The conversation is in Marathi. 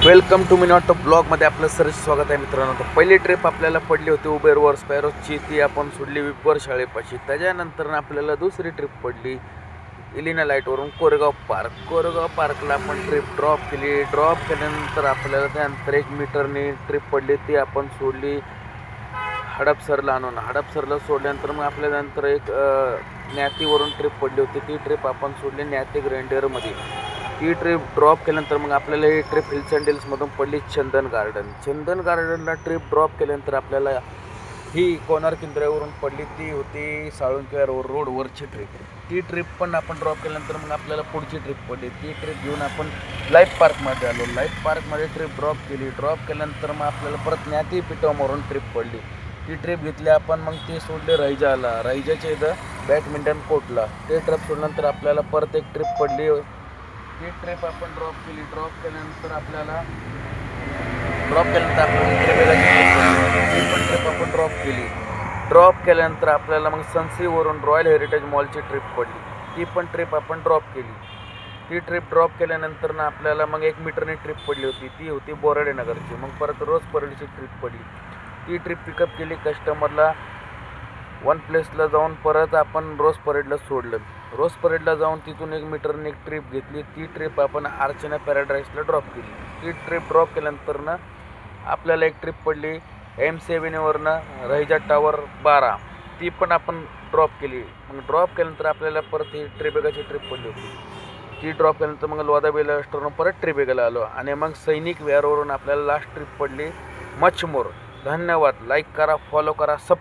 वेलकम टू मिनॉट ब्लॉगमध्ये आपलं सरस स्वागत आहे मित्रांनो. तर पहिली ट्रिप आपल्याला पडली होती उबेरवर स्पॅरोची, ती आपण सोडली विपर शाळेपाशी. त्याच्यानंतर आपल्याला दुसरी ट्रिप पडली इलिना लाईटवरून कोरेगाव पार्कला आपण ट्रिप ड्रॉप केली. ड्रॉप केल्यानंतर आपल्याला त्यानंतर 1 मीटरनी ट्रिप पडली, ती आपण सोडली हडपसरला आणून. हडपसरला सोडल्यानंतर मग आपल्यानंतर एक न्यातीवरून ट्रिप पडली होती, ती ट्रिप आपण सोडली न्याती ग्रँडियरमध्ये. ती ट्रिप ड्रॉप केल्यानंतर मग आपल्याला ही ट्रिप हिल्स अँड हिल्समधून पडली चंदन गार्डनला ट्रिप ड्रॉप केल्यानंतर आपल्याला ही कोणार्क इंदिरावरून पडली, ती होती साळुंके रोडवरची ट्रिप. ती ट्रिप पण आपण ड्रॉप केल्यानंतर मग आपल्याला पुढची ट्रिप पडली. ती ट्रिप घेऊन आपण लाईफ पार्कमध्ये आलो. लाईफ पार्कमध्ये ट्रिप ड्रॉप केल्यानंतर मग आपल्याला परत न्याती पिटोमवरून ट्रिप पडली. ती ट्रिप घेतली आपण, मग ती सोडली रैजाच्या इथं बॅडमिंटन कोर्टला. ते ट्रिप सोडल्यानंतर आपल्याला परत एक ट्रिप पडली. ती ट्रिप आपण ड्रॉप केल्यानंतर आपल्याला ती पण ट्रिप आपण ड्रॉप केल्यानंतर आपल्याला मग सनसीवरून रॉयल हेरिटेज मॉलची ट्रिप पडली. ती पण ट्रिप आपण ड्रॉप केली. ती ट्रिप ड्रॉप केल्यानंतर ना आपल्याला मग 1 मीटरनी ट्रिप पडली होती, ती होती बोराडे नगरची. मग परत रोज परेडची ट्रिप पडली. ती ट्रिप पिकअप केली कस्टमरला वन प्लेसला जाऊन परत आपण रोज परेडला सोडलं. रोज परेडला जाऊन तिथून 1 मीटरने एक ट्रिप घेतली. ती ट्रिप आपण अर्चना पॅराडाईसला ड्रॉप केली. ती ट्रिप ड्रॉप केल्यानंतर ना आपल्याला एक ट्रिप पडली M7वरनं रहिजा टावर 12. ती पण आपण ड्रॉप केली. मग ड्रॉप केल्यानंतर आपल्याला परत ही ट्रिबेगाची ट्रिप पडली होती. ती ड्रॉप केल्यानंतर मग लोधाबेला स्टोरवरून परत ट्रिबेगाला आलो आणि मग सैनिक विहारवरून आपल्याला लास्ट ट्रिप पडली मच्छमोर. धन्यवाद. लाईक करा, फॉलो करा, सपोर्ट